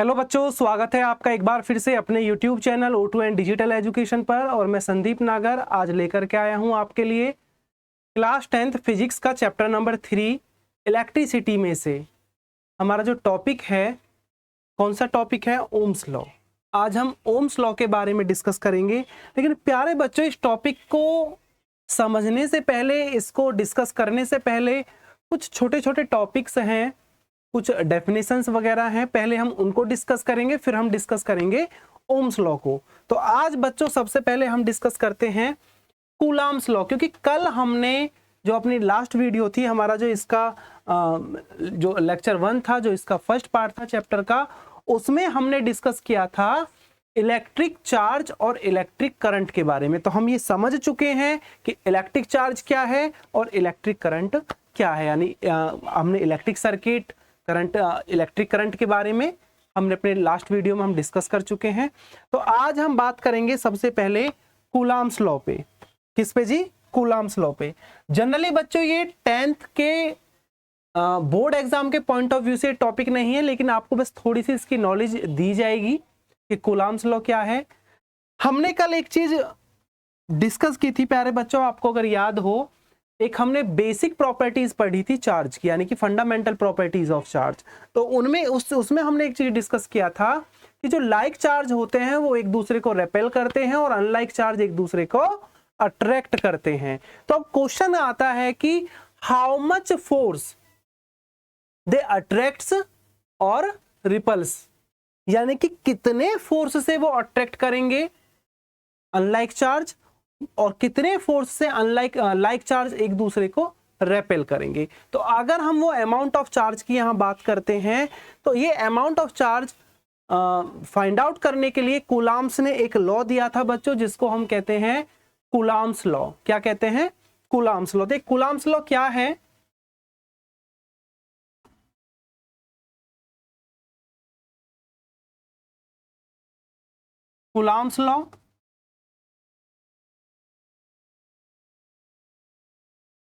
Hello बच्चों, स्वागत है आपका एक बार फिर से अपने YouTube channel O2 and digital education पर। और मैं संदीप नागर आज लेकर के आया हूं आपके लिए क्लास 10th फिजिक्स का चैप्टर नंबर 3 इलेक्ट्रिसिटी में से हमारा जो टॉपिक है, कौन सा टॉपिक है? Ohm's law. आज हम ओम्स लॉ के बारे में डिस्कस करेंगे। लेकिन प्यारे बच्चों, इस टॉपिक को समझने से पहले, इसको डिस्कस करने से पहले कुछ छोटे छोटे टॉपिक्स हैं, कुछ डेफिनेशंस वगैरह हैं, पहले हम उनको डिस्कस करेंगे, फिर हम डिस्कस करेंगे ओम्स लॉ को। तो आज बच्चों सबसे पहले हम डिस्कस करते हैं कूलाम्स लॉ, क्योंकि कल हमने जो अपनी लास्ट वीडियो थी, हमारा जो इसका जो लेक्चर 1 था, जो इसका फर्स्ट पार्ट था चैप्टर का, उसमें हमने डिस्कस किया था इलेक्ट्रिक चार्ज और इलेक्ट्रिक करंट के बारे में। तो हम ये समझ चुके हैं कि इलेक्ट्रिक चार्ज क्या है और इलेक्ट्रिक करंट क्या है। यानी हमने electric circuit, current, electric current के बारे में हमने अपने लास्ट वीडियो में हम डिस्कस कर चुके हैं। तो आज हम बात करेंगे सबसे पहले कूलाम्स लॉ पे। किस पे जी? कूलाम्स लॉ पे। जनरली बच्चों ये 10th के बोर्ड एग्जाम के पॉइंट ऑफ व्यू से टॉपिक नहीं है, लेकिन आपको बस थोड़ी सी इसकी नॉलेज दी जाएगी कि कूलाम्स लॉ क्या है। हमने कल एक चीज डिस्कस की थी प्यारे बच्चों, आपको अगर याद हो, एक हमने बेसिक प्रॉपर्टीज पढ़ी थी चार्ज की, यानी कि फंडामेंटल प्रॉपर्टीज ऑफ चार्ज। तो उनमें उसमें हमने एक चीज डिस्कस किया था कि जो लाइक चार्ज होते हैं वो एक दूसरे को रेपेल करते हैं और अनलाइक चार्ज एक दूसरे को अट्रैक्ट करते हैं। तो अब क्वेश्चन आता है कि how much force they attracts और रिपल्स, यानी कि कितने फोर्स से वो अट्रैक्ट करेंगे अनलाइक चार्ज और कितने फोर्स से अनलाइक लाइक चार्ज एक दूसरे को रेपेल करेंगे। तो अगर हम वो अमाउंट ऑफ चार्ज की यहां बात करते हैं, तो ये amount of charge find out करने के लिए कूलाम्स ने एक लॉ दिया था बच्चों, जिसको हम कहते हैं कूलाम्स लॉ। क्या कहते हैं? Coulombs law. देख, कूलाम्स लॉ क्या है? कूलाम्स लॉ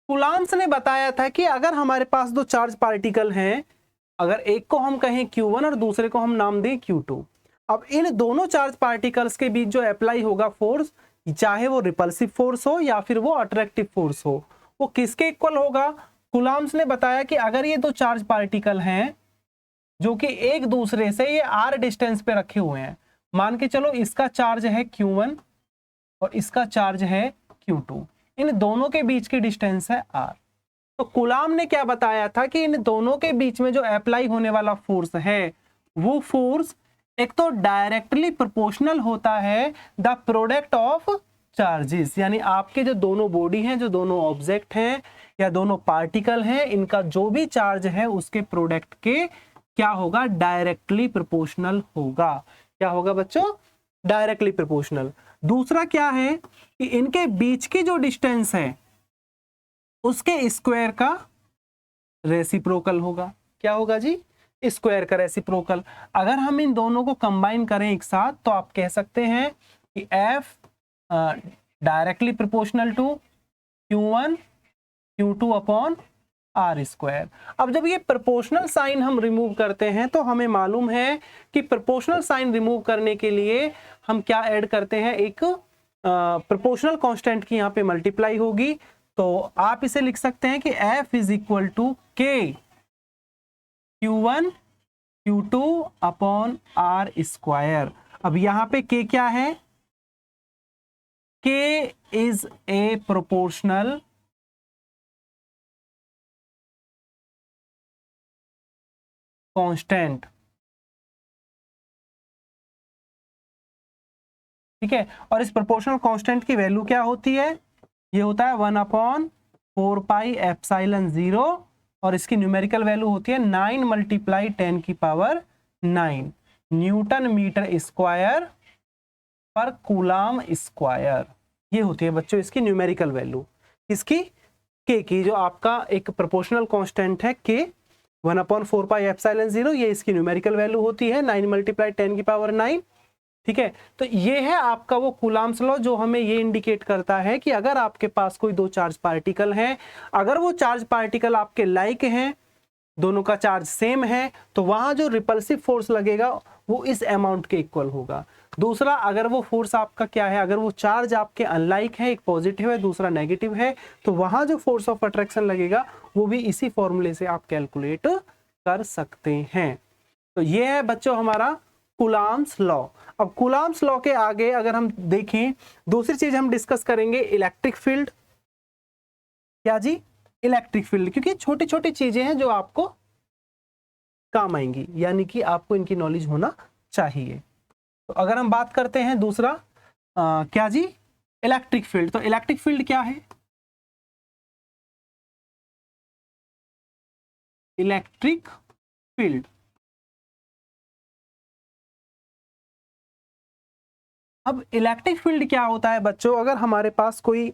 कूलाम्स ने बताया था कि अगर हमारे पास दो चार्ज पार्टिकल हैं, अगर एक को हम कहें Q1 और दूसरे को हम नाम दें Q2, अब इन दोनों चार्ज पार्टिकल्स के बीच जो अप्लाई होगा फोर्स, चाहे वो रिपल्सिव फोर्स हो या फिर वो अट्रैक्टिव फोर्स हो, वो किसके इक्वल होगा? कूलाम्स ने बताया कि अगर ये दो चार्ज पार्टिकल हैं जो कि एक दूसरे से ये r डिस्टेंस पे रखे हुए हैं, मान के चलो इसका चार्ज है Q1 और इसका चार्ज है Q2, इन दोनों के बीच की डिस्टेंस है r। तो कूलाम ने क्या बताया था कि इन दोनों के बीच में जो अप्लाई होने वाला फोर्स है, वो फोर्स एक तो डायरेक्टली प्रोपोर्शनल होता है द प्रोडक्ट ऑफ चार्जेस, यानी आपके जो दोनों बॉडी हैं, जो दोनों ऑब्जेक्ट हैं या दोनों पार्टिकल हैं, इनका जो भी चार्ज है उसके प्रोडक्ट के क्या होगा? डायरेक्टली प्रोपोर्शनल होगा। क्या होगा बच्चों? Directly proportional. दूसरा क्या है कि इनके बीच की जो डिस्टेंस है उसके स्क्वायर का रेसिप्रोकल होगा। क्या होगा जी? स्क्वायर का रेसिप्रोकल। अगर हम इन दोनों को कंबाइन करें एक साथ, तो आप कह सकते हैं कि F directly proportional to Q1 Q2 upon R square. अब जब ये प्रोपोर्शनल साइन हम रिमूव करते हैं, तो हमें मालूम है कि प्रोपोर्शनल साइन रिमूव करने के लिए हम क्या ऐड करते हैं? एक प्रोपोर्शनल कांस्टेंट की यहाँ पे मल्टीप्लाई होगी। तो आप इसे लिख सकते हैं कि F is equal to K Q1 Q2 upon R square. अब यहाँ पे K क्या है? K is a proportional constant, ठीक है। और इस प्रोपोर्शनल कांस्टेंट की वैल्यू क्या होती है? ये होता है 1/4 पाई एप्सिलॉन 0, और इसकी न्यूमेरिकल वैल्यू होती है 9 × 10⁹ न्यूटन मीटर स्क्वायर पर कूलाम स्क्वायर। ये होती है बच्चों इसकी न्यूमेरिकल वैल्यू। इसकी K की, जो आपका एक प्रोपोर्शनल कांस्टेंट है K 1/4 पाई एप्सिलॉन 0, ये इसकी न्यूमेरिकल वैल्यू होती है 9 × 10⁹। ठीक है। तो ये है आपका वो कूलाम्स लॉ, जो हमें ये इंडिकेट करता है कि अगर आपके पास कोई दो चार्ज पार्टिकल हैं, अगर वो चार्ज पार्टिकल आपके लाइक हैं, दोनों का चार्ज सेम है, तो वहां जो रिपल्सिव फोर्स लगेगा वो इस अमाउंट के इक्वल होगा। दूसरा, अगर वो फोर्स आपका क्या है, अगर वो चार्ज आपके अनलाइक है, एक पॉजिटिव है दूसरा नेगेटिव है, तो वहां जो फोर्स ऑफ अट्रैक्शन लगेगा वो भी इसी फॉर्मूले से आप कैलकुलेट कर सकते हैं। तो ये है बच्चों हमारा कूलम्ब्स लॉ। अब कूलम्ब्स लॉ के आगे अगर हम देखें, दूसरी चीज हम डिस्कस करेंगे इलेक्ट्रिक फील्ड। क्या जी? इलेक्ट्रिक फील्ड, क्योंकि छोटी छोटी चीजें हैं जो आपको काम आएंगी, यानी कि आपको इनकी नॉलेज होना चाहिए। तो अगर हम बात करते हैं दूसरा क्या जी? Electric field. तो इलेक्ट्रिक फील्ड क्या है? इलेक्ट्रिक फील्ड, अब इलेक्ट्रिक फील्ड क्या होता है बच्चों? अगर हमारे पास कोई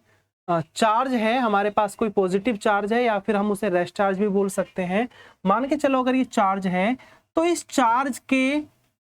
चार्ज है, हमारे पास कोई पॉजिटिव चार्ज है, या फिर हम उसे रेस्ट चार्ज भी बोल सकते हैं। मान के चलो अगर ये चार्ज है, तो इस चार्ज के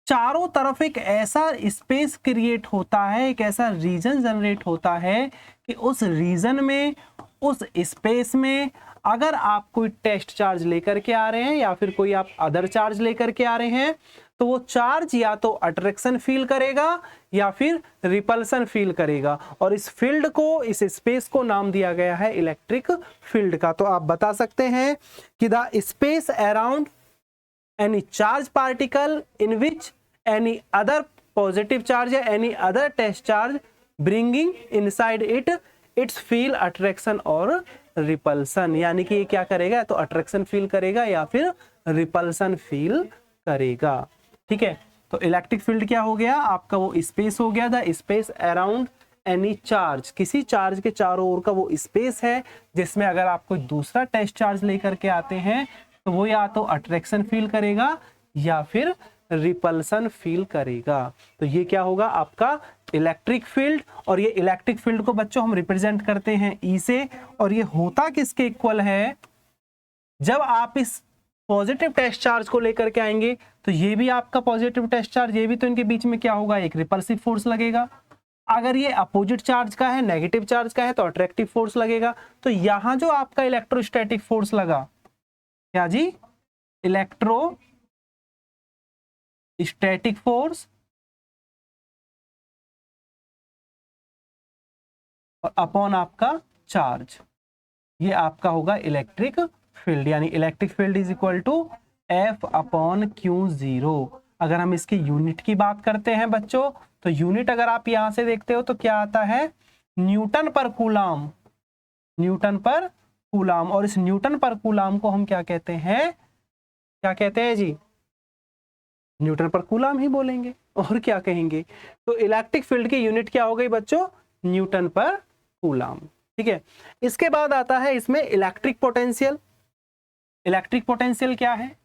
चारों तरफ एक ऐसा स्पेस क्रिएट होता है, एक ऐसा रीजन जनरेट होता है कि उस रीजन में, उस स्पेस में अगर आप कोई टेस्ट चार्ज लेकर के आ रहे हैं या फिर कोई आप अदर चार्ज लेकर के आ रहे हैं, तो वो चार्ज या तो अट्रैक्शन फील करेगा या फिर रिपल्सन फील करेगा, और इस फील्ड को, इस स्पेस को नाम दिया गया है इलेक्ट्रिक फील्ड का। तो आप बता सकते हैं कि the space around any charge particle in which any other positive charge या any other test charge bringing inside it its feel attraction और रिपल्सन, यानी कि ये क्या करेगा, तो अट्रैक्शन फील करेगा या फिर रिपल्सन फील करेगा। ठीक है, तो इलेक्ट्रिक फील्ड क्या हो गया आपका? वो स्पेस हो गया, the space around any charge, किसी चार्ज के चारों ओर का वो स्पेस है जिसमें अगर आप कोई दूसरा टेस्ट चार्ज लेकर के आते हैं तो वो या तो अट्रैक्शन फील करेगा या फिर रिपल्सन फील करेगा। तो ये क्या होगा आपका इलेक्ट्रिक फील्ड। और ये इलेक्ट्रिक फील्ड को बच्चों हम रिप्रेजेंट करते हैं ई से, और ये होता किसके इक्वल है? जब आप इस पॉजिटिव टेस्ट चार्ज को लेकर के आएंगे तो ये भी आपका पॉजिटिव टेस्ट चार्ज, ये भी, तो इनके बीच में क्या होगा, एक रिपल्सिव फोर्स लगेगा। अगर ये अपोजिट चार्ज का है, नेगेटिव चार्ज का है, तो अट्रैक्टिव फोर्स लगेगा। तो यहां जो आपका इलेक्ट्रोस्टैटिक फोर्स लगा, क्या जी? इलेक्ट्रोस्टैटिक फोर्स और अपॉन आपका चार्ज, ये आपका होगा इलेक्ट्रिक फील्ड, यानी electric field is equal to F upon Q0। अगर हम इसकी यूनिट की बात करते हैं बच्चों, तो यूनिट अगर आप यहां से देखते हो तो क्या आता है? न्यूटन पर कूलम, न्यूटन पर कूलम। और इस न्यूटन पर कूलम को हम क्या कहते हैं? क्या कहते हैं जी? न्यूटन पर कूलम ही बोलेंगे, और क्या कहेंगे? तो इलेक्ट्रिक फील्ड की यूनिट क्या हो गई बच्चों? न्यूटन पर कूलम। ठीक है, इसके बाद आता है इसमें इलेक्ट्रिक पोटेंशियल। इलेक्ट्रिक पोटेंशियल क्या है?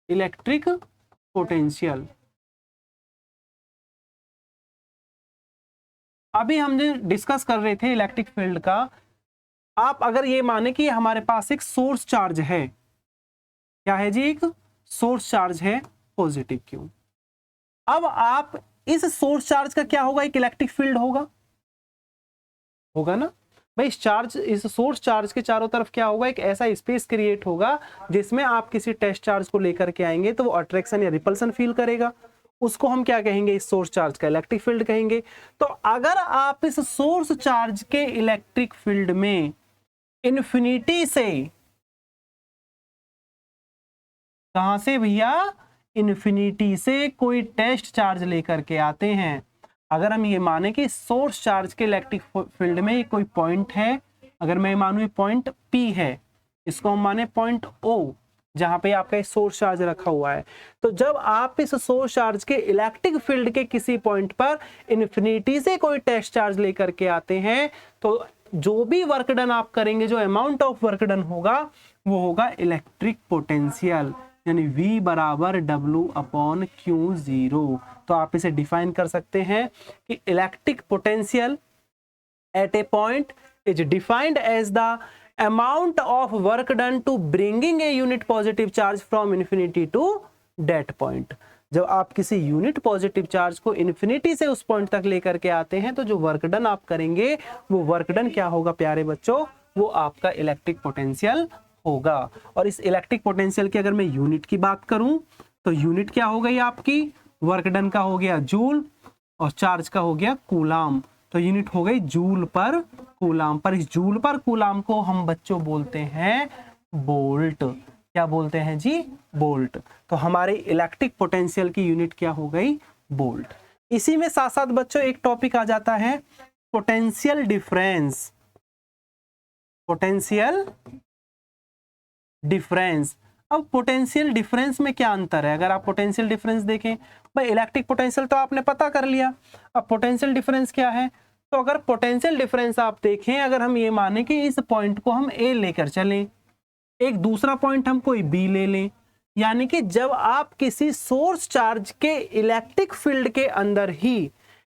इलेक्ट्रिक पोटेंशियल, अभी हम जो डिस्कस कर रहे थे इलेक्ट्रिक फील्ड का, आप अगर ये माने कि हमारे पास एक सोर्स चार्ज है, क्या है जी? एक सोर्स चार्ज है पॉजिटिव क्यू। अब आप इस सोर्स चार्ज का क्या होगा? एक इलेक्ट्रिक फील्ड होगा, होगा ना भाई? इस सोर्स चार्ज के चारों तरफ क्या होगा? एक ऐसा स्पेस क्रिएट होगा जिसमें आप किसी टेस्ट चार्ज को लेकर के आएंगे तो वो अट्रैक्शन या रिपल्सन फील करेगा, उसको हम क्या कहेंगे? इस सोर्स चार्ज का इलेक्ट्रिक फील्ड कहेंगे। तो अगर आप इस सोर्स चार्ज के इलेक्ट्रिक फील्ड में इन्फिनिटी से, कहां से भैया? इन्फिनिटी से कोई टेस्ट चार्ज लेकर के आते हैं, अगर हम ये माने कि सोर्स चार्ज के इलेक्ट्रिक फील्ड में कोई पॉइंट है, अगर मैं मानूं पॉइंट P है, इसको हम माने पॉइंट O, जहां पे आपका सोर्स चार्ज रखा हुआ है, तो जब आप इस सोर्स चार्ज के इलेक्ट्रिक फील्ड के किसी पॉइंट पर इन्फिनिटी से कोई टेस्ट चार्ज लेकर के आते हैं, तो जो भी वर्क डन आप करेंगे, जो अमाउंट ऑफ वर्क डन होगा, वो होगा इलेक्ट्रिक पोटेंशियल, यानी V बराबर W अपॉन Q0। तो आप इसे डिफाइन कर सकते हैं कि electric potential at a point is defined as the amount of work done to bringing a unit positive charge from infinity to that point. जब आप किसी यूनिट पॉजिटिव चार्ज को इन्फिनिटी से उस पॉइंट तक लेकर के आते हैं, तो जो वर्क डन आप करेंगे वो वर्क डन क्या होगा प्यारे बच्चों? वो आपका इलेक्ट्रिक पोटेंशियल होगा। और इस इलेक्ट्रिक पोटेंशियल की अगर मैं यूनिट की बात करूं तो यूनिट क्या हो गई आपकी, वर्क डन का हो गया जूल और चार्ज का हो गया कूलाम। तो यूनिट हो गई जूल पर कूलाम। पर इस जूल पर कूलाम को हम बच्चों बोलते हैं बोल्ट। क्या बोलते हैं जी, बोल्ट। तो हमारे इलेक्ट्रिक पोटेंशियल की यूनिट क्या हो गई, बोल्ट। इसी में साथ साथ बच्चों एक टॉपिक आ जाता है पोटेंशियल डिफरेंस। Potential difference. अब पोटेंशियल डिफरेंस में क्या अंतर है, अगर आप पोटेंशियल डिफरेंस देखें, भाई इलेक्ट्रिक पोटेंशियल तो आपने पता कर लिया, अब पोटेंशियल डिफरेंस क्या है। तो अगर पोटेंशियल डिफरेंस आप देखें, अगर हम ये माने कि इस पॉइंट को हम ए लेकर चलें, एक दूसरा पॉइंट हम कोई बी ले लें, यानी कि जब आप किसी सोर्स चार्ज के इलेक्ट्रिक फील्ड के अंदर ही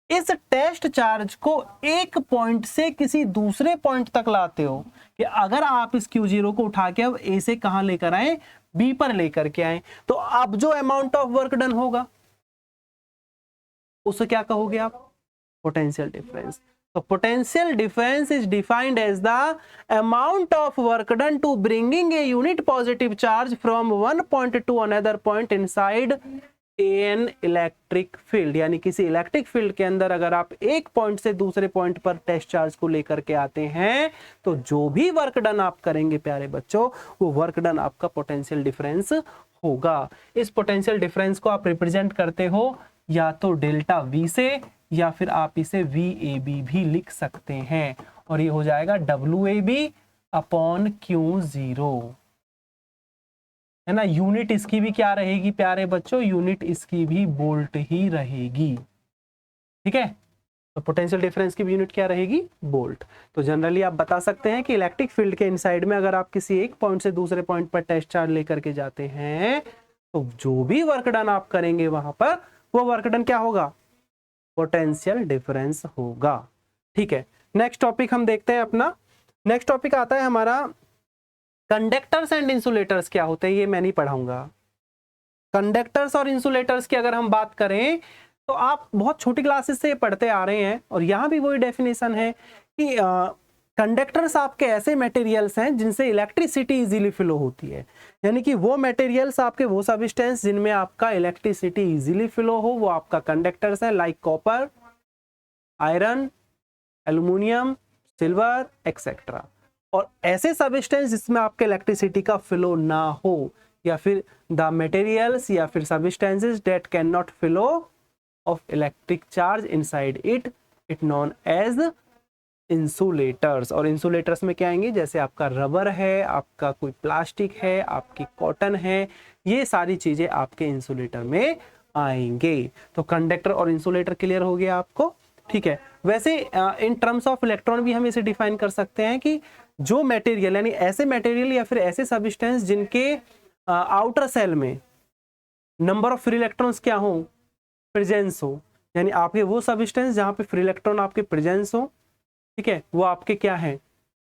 इस टेस्ट चार्ज को एक पॉइंट से किसी दूसरे पॉइंट तक लाते हो, कि अगर आप इस Q0 को उठा के अब ए से कहां लेकर आए, बी पर लेकर के आए, तो अब जो अमाउंट ऑफ वर्क डन होगा उसे क्या कहोगे आप, पोटेंशियल डिफरेंस। तो potential difference is defined as the amount of work done to bringing a unit positive charge from one point to another point inside an electric field. यानी किसी electric field के अंदर अगर आप एक पॉइंट से दूसरे पॉइंट पर टेस्ट चार्ज को लेकर के आते हैं, तो जो भी वर्क डन आप करेंगे प्यारे बच्चों, वो वर्क डन आपका पोटेंशियल डिफरेंस होगा। इस पोटेंशियल डिफरेंस को आप रिप्रेजेंट करते हो या तो डेल्टा वी से, या फिर आप इसे VAB भी लिख सकते हैं, और ये हो जाएगा WAB अपॉन Q0, है ना। यूनिट इसकी भी क्या रहेगी प्यारे बच्चों, यूनिट इसकी भी वोल्ट ही रहेगी, ठीक है। तो पोटेंशियल डिफरेंस की भी यूनिट क्या रहेगी, वोल्ट। तो जनरली आप बता सकते हैं कि इलेक्ट्रिक फील्ड के इनसाइड में अगर आप किसी एक पॉइंट से दूसरे पॉइंट पर टेस्ट चार्ज लेकर के जाते हैं, तो जो भी वर्क डन आप करेंगे वहां पर, वो वर्क डन क्या होगा, पोटेंशियल डिफरेंस होगा, ठीक है। नेक्स्ट टॉपिक हम देखते हैं अपना। नेक्स्ट टॉपिक आता है हमारा कंडक्टर्स एंड इंसुलेटर्स क्या होते हैं, ये मैं नहीं पढ़ाऊंगा। कंडक्टर्स और इंसुलेटर्स की अगर हम बात करें, तो आप बहुत छोटी क्लासेस से पढ़ते आ रहे हैं, और यहां भी वही डेफिनेशन है कि कंडक्टर्स आपके ऐसे मटेरियल्स हैं जिनसे इलेक्ट्रिसिटी इजीली फ्लो होती है। यानी कि वो मटेरियल्स आपके, वो सब्सटेंस जिनमें आपका इलेक्ट्रिसिटी इजीली फ्लो हो, वो आपका कंडक्टर्स है, like copper, iron, aluminium, silver etcetera. और ऐसे सब्सटेंस जिसमें आपके इलेक्ट्रिसिटी का फ्लो ना हो, या फिर द मटेरियल्स या फिर substances that can not flow of electric charge inside it known as insulators. और इंसुलेटर्स में क्या आएंगे, जैसे आपका रबर है, आपका कोई प्लास्टिक है, आपकी कॉटन है, ये सारी चीजें आपके इंसुलेटर में आएंगे। तो कंडक्टर और इंसुलेटर क्लियर हो गया आपको, ठीक है। वैसे इन टर्म्स ऑफ इलेक्ट्रॉन भी हम इसे डिफाइन कर सकते हैं कि जो मटेरियल, यानी ऐसे मटेरियल या फिर ऐसे सब्सटेंस जिनके आउटर सेल में नंबर ऑफ फ्री इलेक्ट्रॉन्स क्या हो, प्रेजेंस हो, यानी आपके वो सब्सटेंस जहां पे फ्री इलेक्ट्रॉन आपके प्रेजेंस हो, ठीक है, वो आपके क्या है,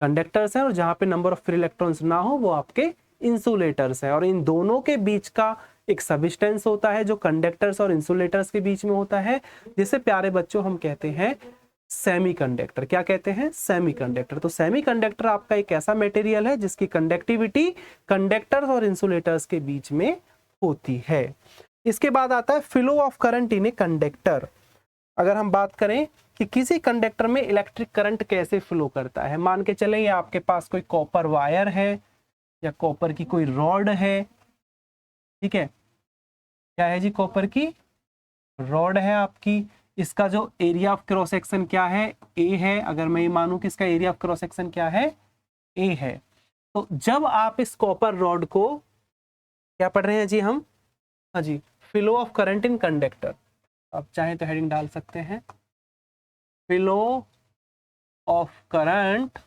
कंडक्टर्स हैं। और जहां पे नंबर ऑफ फ्री इलेक्ट्रॉन्स ना हो, वो आपके इंसुलेटर्स हैं। और इन दोनों के बीच का एक सब्सटेंस होता है जो कंडक्टर्स और इंसुलेटर्स के बीच में होता है, जिसे प्यारे बच्चों हम कहते हैं सेमीकंडक्टर। क्या कहते हैं, सेमीकंडक्टर। तो सेमीकंडक्टर आपका एक ऐसा मटेरियल है जिसकी कंडक्टिविटी कंडक्टर्स और इंसुलेटर्स के बीच में होती है। इसके बाद आता है flow of current in a conductor. अगर हम बात करें कि किसी कंडक्टर में इलेक्ट्रिक करंट कैसे फ्लो करता है, मान के चले आपके पास कोई कॉपर वायर है या कॉपर की कोई रॉड है, ठीक है, क्या है जी, कॉपर की रॉड है आपकी। इसका जो एरिया ऑफ क्रॉस सेक्शन क्या है, ए है। अगर मैं ये मानूं कि इसका एरिया ऑफ क्रॉस सेक्शन क्या है, ए है, तो जब आप इस कॉपर रॉड को क्या पढ़ रहे हैं जी हम, हाँ जी, flow of current in conductor, आप चाहें तो हेडिंग डाल सकते हैं, flow of current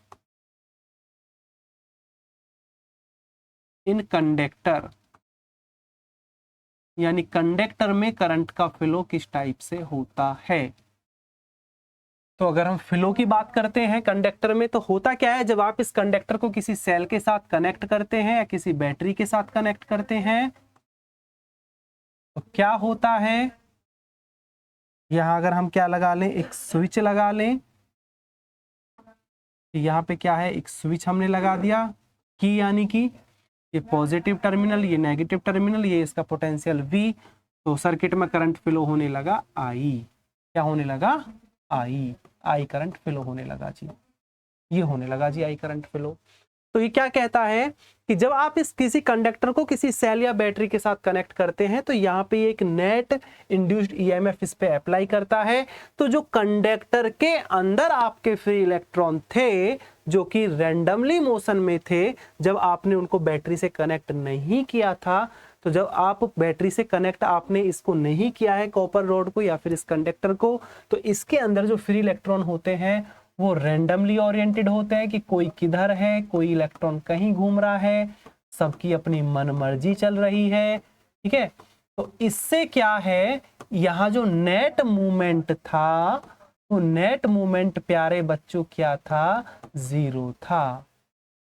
in conductor, यानी कंडक्टर में करंट का फ्लो किस टाइप से होता है। तो अगर हम फ्लो की बात करते हैं कंडक्टर में, तो होता क्या है, जब आप इस कंडक्टर को किसी सेल के साथ कनेक्ट करते हैं या किसी बैटरी के साथ कनेक्ट करते हैं, तो क्या होता है, यहां अगर हम क्या लगा लें, एक स्विच लगा लें, यहाँ पे क्या है, एक स्विच हमने लगा दिया की, यानी कि ये पॉजिटिव टर्मिनल, ये नेगेटिव टर्मिनल, ये इसका पोटेंशियल V। तो सर्किट में करंट फ्लो होने लगा I। क्या होने लगा? I करंट फ्लो होने लगा जी। ये होने लगा जी I करंट फ्लो। तो ये क्या कहता है कि जब आप इस किसी कंडक्टर को किसी सेल या बैटरी के साथ कनेक्ट करते हैं तो यहाँ पे एक नेट इंड्यूस्ड ईएमएफ इस पे अप्लाई करता है। तो जो कंडक्टर के अंदर आपके फ्री इलेक्ट्रॉन थे जो कि रैंडमली मोशन में थे, जब आपने उनको बैटरी से कनेक्ट नहीं किया था, तो जब आप बैटरी से कनेक्ट आपने इसको नहीं किया है कॉपर रॉड को या फिर इस कंडक्टर को, तो इसके अंदर जो फ्री इलेक्ट्रॉन होते हैं वो रैंडमली ओरिएंटेड होते हैं कि कोई किधर है, कोई इलेक्ट्रॉन कहीं घूम रहा है, सबकी अपनी मनमर्जी चल रही है। ठीक है, तो इससे क्या है, यहाँ जो नेट मूवमेंट था वो नेट मूवमेंट प्यारे बच्चों क्या था? 0 था।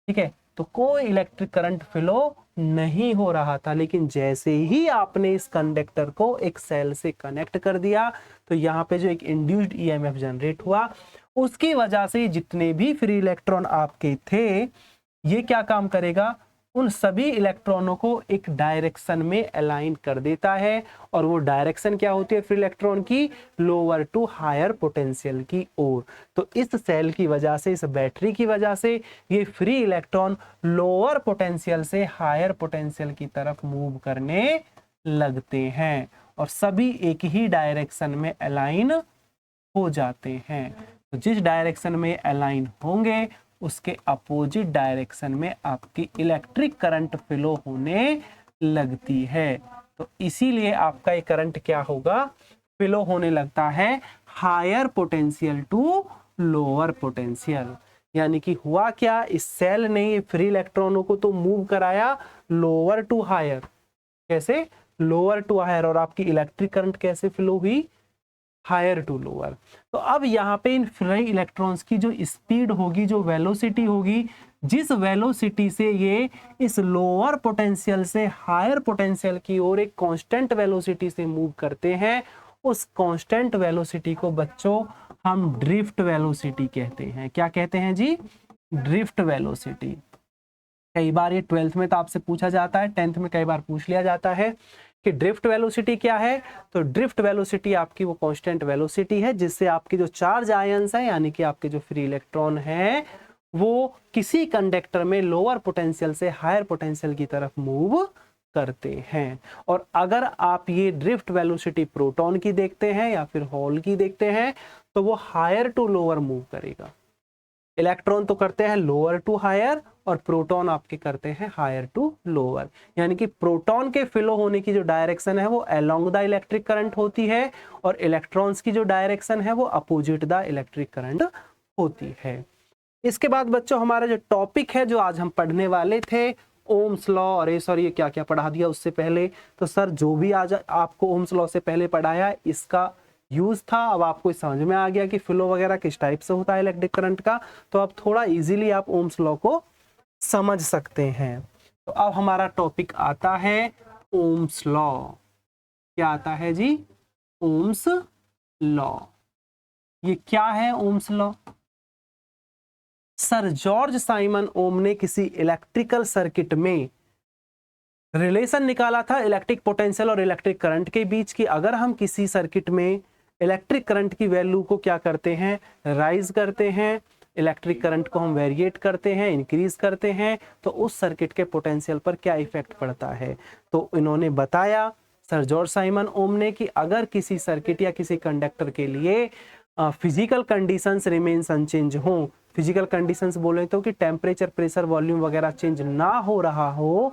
ठीक है, तो कोई इलेक्ट्रिक करंट फ्लो नहीं हो रहा था। लेकिन जैसे ही आपने इस कंडक्टर को एक सेल से कनेक्ट कर दिया तो यहाँ पे जो एक इंड्यूस्ड ईएमएफ जनरेट हुआ, उसकी वजह से जितने भी फ्री इलेक्ट्रॉन आपके थे, ये क्या काम करेगा? उन सभी इलेक्ट्रॉनों को एक डायरेक्शन में अलाइन कर देता है। और वो डायरेक्शन क्या होती है फ्री इलेक्ट्रॉन की? लोअर टू हायर पोटेंशियल की ओर। तो इस सेल की वजह से, इस बैटरी की वजह से ये फ्री इलेक्ट्रॉन लोअर पोटेंशियल से हायर पोटेंशियल की तरफ मूव करने लगते हैं और सभी एक ही डायरेक्शन में अलाइन हो जाते हैं। तो जिस डायरेक्शन में अलाइन होंगे उसके अपोजिट डायरेक्शन में आपकी इलेक्ट्रिक करंट फ्लो होने लगती है। तो इसीलिए आपका ये करंट क्या होगा? फ्लो होने लगता है higher potential to lower potential. यानी कि हुआ क्या, इस सेल ने फ्री इलेक्ट्रॉनों को तो मूव कराया लोअर टू हायर। कैसे? Lower to higher. और आपकी इलेक्ट्रिक करंट कैसे फ्लो हुई? Higher to lower. तो अब यहाँ पे इन फ्री इलेक्ट्रॉन्स की जो स्पीड होगी, जो वेलोसिटी होगी, जिस वेलोसिटी से ये इस लोअर पोटेंशियल से हायर पोटेंशियल की ओर एक कांस्टेंट वेलोसिटी से मूव करते हैं, उस कांस्टेंट वेलोसिटी को बच्चों हम ड्रिफ्ट वेलोसिटी कहते हैं। क्या कहते हैं जी? Drift velocity. कई बार ये 12th में तो आपसे पूछा जाता है, 10th में कई बार पूछ लिया जाता है कि ड्रिफ्ट वेलोसिटी क्या है। तो ड्रिफ्ट वेलोसिटी आपकी वो कांस्टेंट वेलोसिटी है जिससे आपके जो चार्ज आयंस है, यानी कि आपके जो फ्री इलेक्ट्रॉन है, वो किसी कंडक्टर में लोअर पोटेंशियल से हायर पोटेंशियल की तरफ मूव करते हैं। और अगर आप ये ड्रिफ्ट वेलोसिटी प्रोटॉन की देखते हैं या फिर होल की देखते हैं तो वो हायर टू लोअर मूव करेगा। इलेक्ट्रॉन तो करते हैं लोअर टू हायर और प्रोटॉन आपके करते हैं हायर टू लोअर। यानी कि प्रोटॉन के फ्लो होने की जो डायरेक्शन है वो अलोंग द इलेक्ट्रिक करंट होती है और इलेक्ट्रॉन्स की जो डायरेक्शन है वो अपोजिट द इलेक्ट्रिक करंट होती है। इसके बाद बच्चों हमारा जो टॉपिक है जो आज हम पढ़ने वाले थे, ओम्स लॉ। और सॉरी, ये क्या क्या पढ़ा दिया उससे पहले। तो सर जो भी आज आपको ओम्स लॉ से पहले पढ़ाया इसका यूज था, अब आपको समझ में आ गया कि फ्लो वगैरह किस टाइप से होता है इलेक्ट्रिक करंट का। तो अब थोड़ा इजीली आप ओम्स लॉ को समझ सकते हैं। तो अब हमारा टॉपिक आता है ओम्स लॉ। क्या आता है जी? Ohm's law. ये क्या है Ohm's law? Sir George Simon Ohm ने किसी इलेक्ट्रिकल सर्किट में रिलेशन निकाला था इलेक्ट्रिक पोटेंशियल और इलेक्ट्रिक करंट के बीच की। अगर हम किसी सर्किट में इलेक्ट्रिक करंट की वैल्यू को क्या करते हैं? राइज करते हैं, इलेक्ट्रिक करंट को हम वेरिएट करते हैं, इंक्रीज करते हैं, तो उस सर्किट के पोटेंशियल पर क्या इफेक्ट पड़ता है। तो इन्होंने बताया, सर जॉर्ज साइमन ओम ने, कि अगर किसी सर्किट या किसी कंडक्टर के लिए फिजिकल कंडीशंस रिमेन्स अनचेंज हो, फिजिकल कंडीशंस बोले तो कि टेम्परेचर, प्रेशर, वॉल्यूम वगैरह चेंज ना हो रहा हो,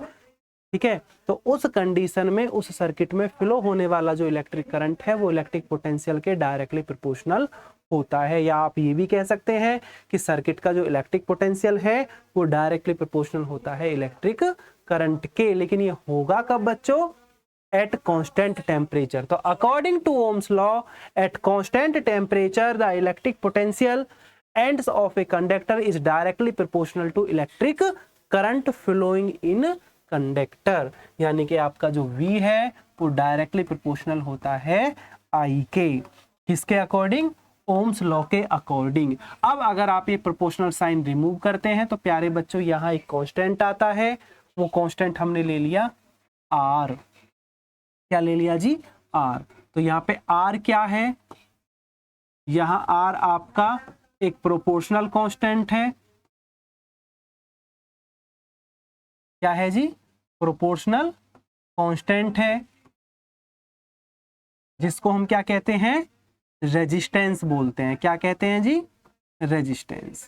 ठीक है, तो उस कंडीशन में उस सर्किट में फ्लो होने वाला जो इलेक्ट्रिक करंट है वो इलेक्ट्रिक पोटेंशियल के डायरेक्टली प्रोपोर्शनल होता है। या आप ये भी कह सकते हैं कि सर्किट का जो इलेक्ट्रिक पोटेंशियल है वो डायरेक्टली प्रोपोर्शनल होता है इलेक्ट्रिक करंट के। लेकिन ये होगा कब बच्चों? At constant temperature. तो according to Ohm's law, at constant temperature the electric potential ends of a conductor is directly proportional to electric current flowing in conductor। यानी कि आपका जो V है वो डायरेक्टली प्रोपोर्शनल होता है I के। किसके अकॉर्डिंग? ओम्स लॉ के अकॉर्डिंग। अब अगर आप ये प्रोपोर्शनल साइन रिमूव करते हैं तो प्यारे बच्चों यहाँ एक कांस्टेंट आता है, वो कांस्टेंट हमने ले लिया आर। क्या ले लिया जी? आर। तो यहाँ पे आर क्या है? यहाँ आर आपका एक प्रोपोर्शनल कांस्टेंट है। क्या है जी? प्रोपोर्शनल कांस्टेंट है, जिसको हम क्या कहते हैं? रेजिस्टेंस बोलते हैं। क्या कहते हैं जी? रेजिस्टेंस।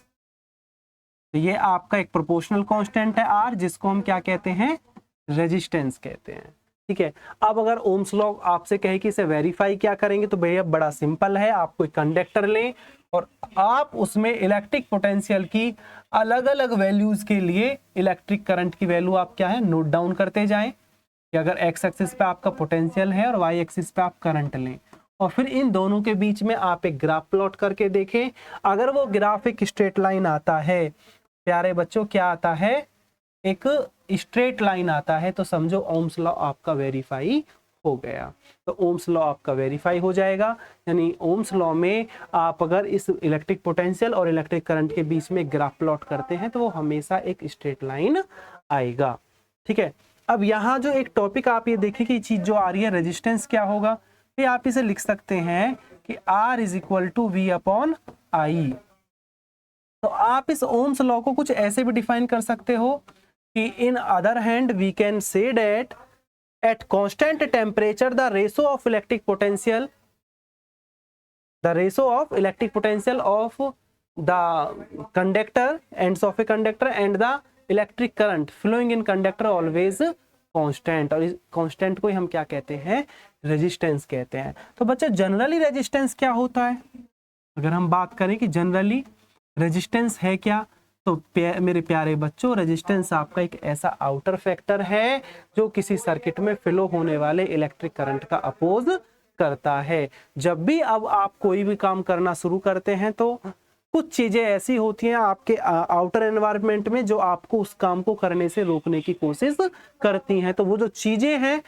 तो ये आपका एक प्रोपोर्शनल कांस्टेंट है आर, जिसको हम क्या कहते हैं? रेजिस्टेंस कहते हैं। ठीक है। अब अगर ओम्स लॉ आपसे कहे कि इसे वेरीफाई क्या करेंगे, तो भैया बड़ा सिंपल है। आप कोई कंडक्टर लें और आप उसमें इलेक्ट्रिक पोटेंशियल की अलग अलग वैल्यूज के लिए इलेक्ट्रिक करंट की वैल्यू आप क्या है? नोट डाउन करते जाएं कि अगर एक्स एक्सिस पे आपका पोटेंशियल है और वाई एक्सिस पे आप करंट लें, और फिर इन दोनों के बीच में आप एक ग्राफ प्लॉट करके देखें। अगर वो ग्राफ एक स्ट्रेट लाइन आता है, प्यारे बच्चों क्या आता है? एक स्ट्रेट लाइन आता है, तो समझो ओम्स लॉ आपका वेरीफाई हो गया। तो ओम्स लॉ आपका वेरीफाई हो जाएगा। यानी ओम्स लॉ में आप अगर इस इलेक्ट्रिक पोटेंशियल और इलेक्ट्रिक करंट के बीच में ग्राफ प्लॉट करते हैं तो वो हमेशा एक स्ट्रेट लाइन आएगा। ठीक है। अब यहाँ जो एक टॉपिक आप ये देखिए कि चीज जो आ रही है, रेजिस्टेंस क्या होगा? ये आप इसे लिख सकते हैं कि R is equal to V upon I. तो आप इस ओम्स लॉ को कुछ ऐसे भी डिफाइन कर सकते हो कि in other hand we can say that at constant temperature the ratio of electric potential of the conductor ends of a conductor and the electric current flowing in conductor always constant. और इस constant को ही हम क्या कहते हैं? Resistance कहते हैं। तो बच्चे जनरली रेजिस्टेंस क्या होता है? अगर हम बात करें कि जनरली रेजिस्टेंस है क्या, तो मेरे प्यारे बच्चों, रेजिस्टेंस आपका एक ऐसा आउटर फैक्टर है जो किसी सर्किट में फ्लो होने वाले इलेक्ट्रिक करंट का अपोज करता है। जब भी अब आप कोई भी काम करना शुरू करते हैं तो कुछ चीजें ऐसी होती हैं आपके आउटर एनवायरनमेंट में जो आपको उस काम को करने से रोकने की कोशिश करती हैं। तो वो जो चीजें हैं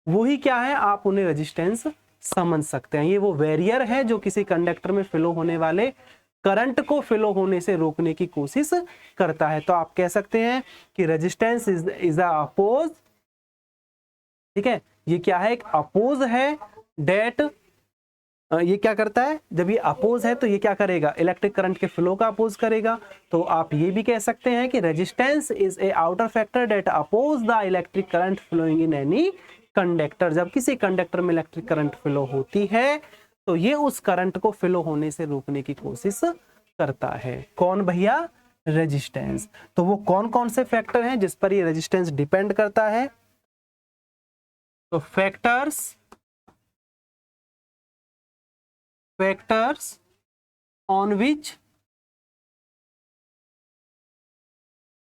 वही क्या है? आप उन्हें रेजिस्टेंस समझ सकते हैं। ये वो बैरियर है जो किसी कंडक्टर में फ्लो होने वाले करंट को फ्लो होने से रोकने की कोशिश करता है। तो आप कह सकते हैं कि रेजिस्टेंस इज अ अपोज। ठीक है। ये क्या है? एक अपोज है डेट। ये क्या करता है? जब ये अपोज है तो ये क्या करेगा? इलेक्ट्रिक करंट के फ्लो का अपोज करेगा। तो आप ये भी कह सकते हैं कि resistance is a outer factor that oppose the electric current flowing in any conductor. जब किसी कंडक्टर में इलेक्ट्रिक करंट फ्लो होती है तो ये उस करंट को फ्लो होने से रोकने की कोशिश करता है। कौन भैया? रेजिस्टेंस। तो वो कौन कौन से फैक्टर हैं जिस पर ये रेजिस्टेंस डिपेंड करता है? तो factors on which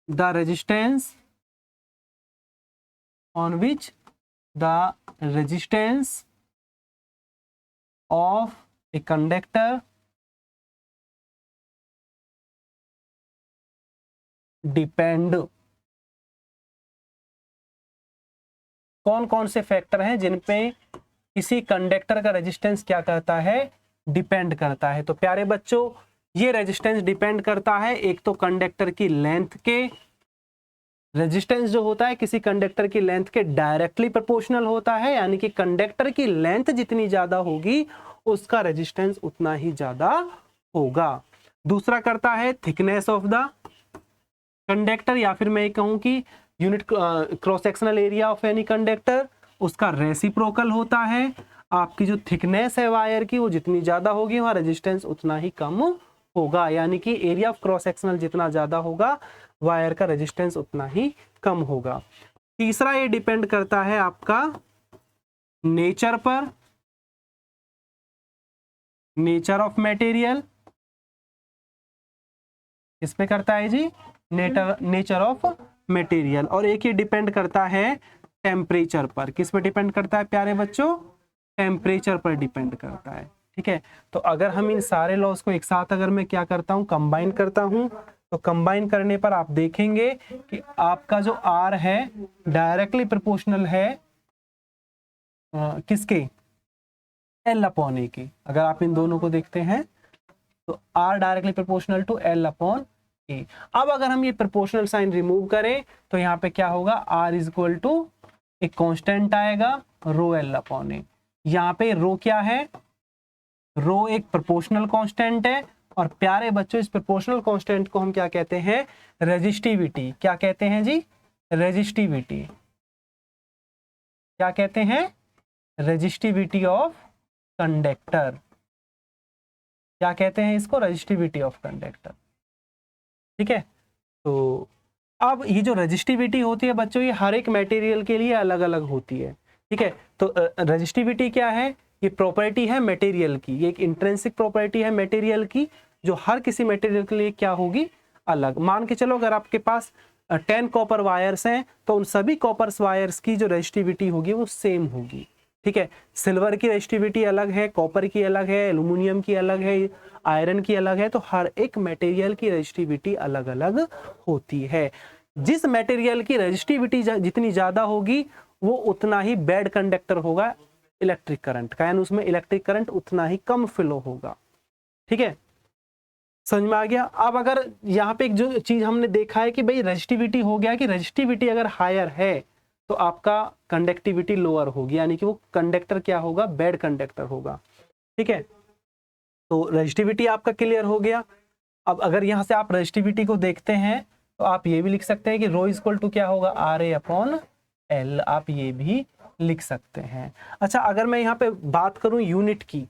the resistance of a conductor depend। कौन कौन से फैक्टर हैं जिन पे किसी कंडक्टर का रेजिस्टेंस क्या करता है? डिपेंड करता है। तो प्यारे बच्चों, ये रेजिस्टेंस डिपेंड करता है एक तो कंडक्टर की लेंथ के। रेजिस्टेंस जो होता है किसी कंडक्टर की लेंथ के डायरेक्टली प्रोपोर्शनल होता है, यानी कि कंडक्टर की लेंथ जितनी ज्यादा होगी उसका रेजिस्टेंस उतना ही ज्यादा होगा। दूसरा करता है थिकनेस ऑफ द कंडक्टर, या फिर मैं कहूं कि unit cross sectional area of any conductor, उसका रेसिप्रोकल होता है। आपकी जो थिकनेस है वायर की वो जितनी ज्यादा होगी वहां रेजिस्टेंस उतना ही कम होगा, यानी कि एरिया ऑफ क्रॉस सेक्शनल जितना ज्यादा होगा वायर का रेजिस्टेंस उतना ही कम होगा। तीसरा ये डिपेंड करता है आपका नेचर पर, नेचर ऑफ मटेरियल। इसमें करता है जी नेचर ऑफ मटेरियल। और एक ये डिपेंड करता है टेम्परेचर पर। किस पे डिपेंड करता है प्यारे बच्चों? टेम्परेचर पर डिपेंड करता है। ठीक है। तो अगर हम इन सारे लॉस को एक साथ अगर मैं क्या करता हूं? कंबाइन करता हूं, तो कंबाइन करने पर आप देखेंगे कि आपका जो आर है डायरेक्टली प्रोपोर्शनल है किसके? L अपॉन ए की। अगर आप इन दोनों को देखते हैं तो R directly proportional to L upon A. अब अगर हम ये प्रोपोर्शनल साइन रिमूव करें तो यहाँ पे क्या होगा, R इज इक्वल टू एक कांस्टेंट आएगा रो L अपॉन ए। यहाँ पे रो क्या है, रो एक प्रोपोर्शनल कांस्टेंट है, और प्यारे बच्चों इस प्रोपोर्शनल कांस्टेंट को हम क्या कहते हैं, रेजिस्टिविटी। क्या कहते हैं जी, रेजिस्टिविटी। क्या कहते हैं, रेजिस्टिविटी ऑफ कंडक्टर। क्या कहते हैं इसको, रेजिस्टिविटी ऑफ कंडक्टर। ठीक है, तो अब ये जो रेजिस्टिविटी होती है बच्चों, ये हर एक मटेरियल के लिए अलग अलग होती है। ठीक है, तो रेजिस्टिविटी क्या है, ये प्रॉपर्टी है मटेरियल की, ये एक इंट्रिंसिक प्रॉपर्टी है मटेरियल की, जो हर किसी मटेरियल के लिए क्या होगी, अलग। मान के चलो अगर आपके पास 10 कॉपर वायर्स हैं तो उन सभी कॉपर वायर्स की जो रेजिस्टिविटी होगी वो सेम होगी। ठीक है, सिल्वर की रेजिस्टिविटी अलग है, कॉपर की अलग है, एल्यूमिनियम की अलग है, आयरन की अलग है। तो हर एक मटेरियल की रेजिस्टिविटी अलग अलग होती है। जिस मटेरियल की रेजिस्टिविटी जितनी ज्यादा होगी वो उतना ही बैड कंडक्टर होगा इलेक्ट्रिक करंट का, यानी उसमें इलेक्ट्रिक करंट उतना ही कम फ्लो होगा। ठीक है, समझ में आ गया। अब अगर यहाँ पे एक जो चीज हमने देखा है कि भाई रेजिस्टिविटी हो गया, कि रेजिस्टिविटी अगर हायर है तो आपका कंडक्टिविटी लोअर होगी, यानी कि वो कंडक्टर क्या होगा, बैड कंडक्टर होगा। ठीक है, तो रेजिस्टिविटी आपका क्लियर हो गया। अब अगर यहाँ से आप रेजिस्टिविटी को देखते हैं तो आप ये भी लिख सकते हैं कि रो इक्वल टू क्या होगा, आर ए अपॉन एल। आप ये भी लिख सकते हैं। अच्छा, अगर मैं यहाँ पे बात करूं यूनिट की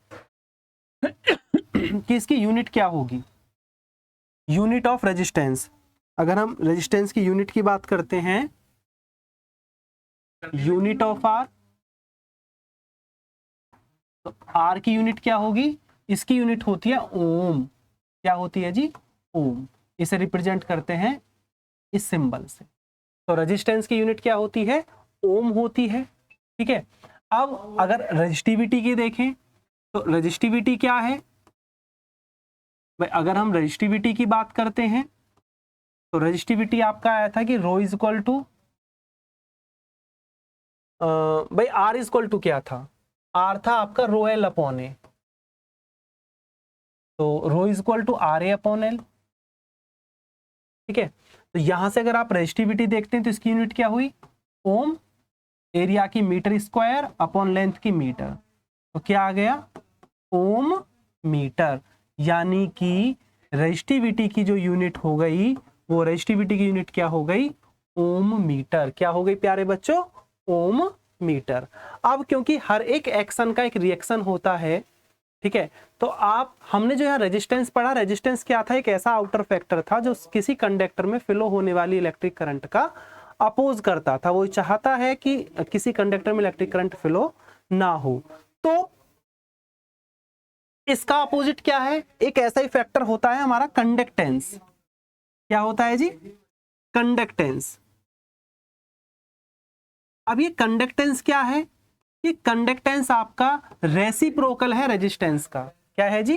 कि इसकी यूनिट क्या होगी, यूनिट ऑफ रेजिस्टेंस। अगर हम रेजिस्टेंस की यूनिट की बात करते हैं, यूनिट ऑफ आर, तो आर की यूनिट क्या होगी, इसकी यूनिट होती है ओम। क्या होती है जी, ओम। इसे रिप्रेजेंट करते हैं इस सिंबल से। तो रेजिस्टेंस की यूनिट क्या होती है, ओम होती है। ठीक है, अब अगर रेजिस्टिविटी की देखें तो रेजिस्टिविटी क्या है भाई, अगर हम रेजिस्टिविटी की बात करते हैं तो रेजिस्टिविटी आपका आया था कि रो इज इक्वल टू भाई आर इज इक्वल टू क्या था, आर था आपका रो एल अपॉन ए। तो rho is equal to R A upon L. ठीक है, तो यहां से अगर आप रेजिस्टिविटी देखते हैं तो इसकी यूनिट क्या हुई, ओम, एरिया की मीटर स्क्वायर अपॉन लेंथ की मीटर। तो क्या आ गया, ओम मीटर। यानी कि रेजिस्टिविटी की जो यूनिट हो गई वो रेजिस्टिविटी की यूनिट क्या हो गई, ओम मीटर। क्या हो गई प्यारे बच्चों, ओम मीटर। अब क्योंकि हर एक एक्शन का एक रिएक्शन होता है, ठीक है, तो आप हमने जो यहाँ रेजिस्टेंस पढ़ा, रेजिस्टेंस क्या था, एक ऐसा आउटर फैक्टर था जो किसी कंडक्टर में फ्लो होने वाली इलेक्ट्रिक करंट का अपोज करता था। वो चाहता है कि किसी कंडक्टर में इलेक्ट्रिक करंट फ्लो ना हो। तो इसका अपोजिट क्या है, एक ऐसा ही फैक्टर होता है हमारा कंडक्टेंस। क्या होता है जी, कंडक्टेंस। अब ये कंडक्टेंस क्या है, ये कंडक्टेंस आपका रेसिप्रोकल है रेजिस्टेंस का। क्या है जी,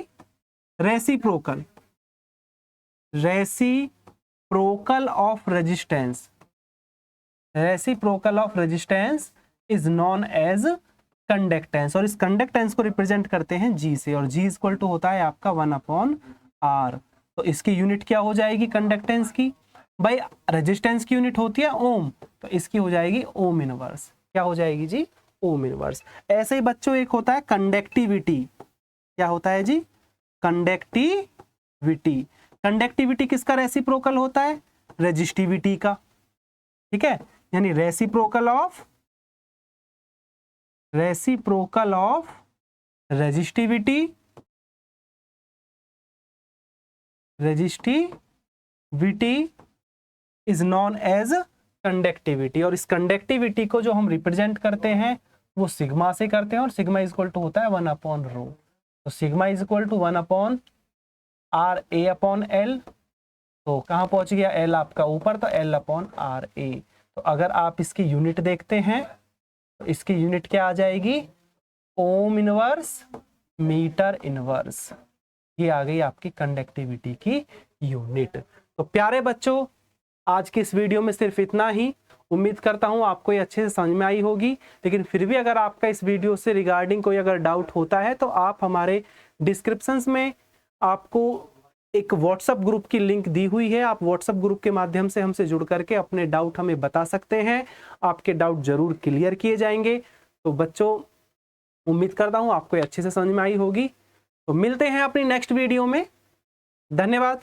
reciprocal, reciprocal of resistance. Reciprocal of resistance is known as conductance, और इस कंडक्टेंस को रिप्रेजेंट करते हैं जी से, और जी इक्वल टू होता है आपका 1/r। तो इसकी यूनिट क्या हो जाएगी कंडक्टेंस की, भाई रेजिस्टेंस की यूनिट होती है ओम, तो इसकी हो जाएगी ओम इनवर्स। क्या हो जाएगी जी, ओम इनवर्स। ऐसे ही बच्चों एक होता है कंडक्टिविटी। क्या होता है जी, कंडक्टिविटी। कंडक्टिविटी किसका रेसिप्रोकल होता है, रेजिस्टिविटी का। ठीक है, यानी reciprocal of resistivity, resistivity is known as conductivity. और इस कंडक्टिविटी को जो हम रिप्रेजेंट करते हैं वो सिग्मा से करते हैं, और सिग्मा इज इक्वल टू होता है 1/ρ। तो sigma is equal to 1/RA/L। तो कहां पहुंच गया, L आपका ऊपर, तो L/RA। तो अगर आप इसकी यूनिट देखते हैं तो इसकी यूनिट क्या आ जाएगी, ओम इनवर्स मीटर इनवर्स। ये आ गई आपकी कंडक्टिविटी की यूनिट। तो प्यारे बच्चों, आज की इस वीडियो में सिर्फ इतना ही। उम्मीद करता हूँ आपको ये अच्छे से समझ में आई होगी। लेकिन फिर भी अगर आपका इस वीडियो से रिगार्डिंग कोई अगर डाउट होता है तो आप हमारे डिस्क्रिप्शंस में आपको एक व्हाट्सएप ग्रुप की लिंक दी हुई है, आप व्हाट्सएप ग्रुप के माध्यम से हमसे जुड़ करके अपने डाउट हमें बता सकते हैं, आपके डाउट जरूर क्लियर किए जाएंगे। तो बच्चों उम्मीद करता हूँ आपको अच्छे से समझ में आई होगी। तो मिलते हैं अपनी नेक्स्ट वीडियो में। धन्यवाद।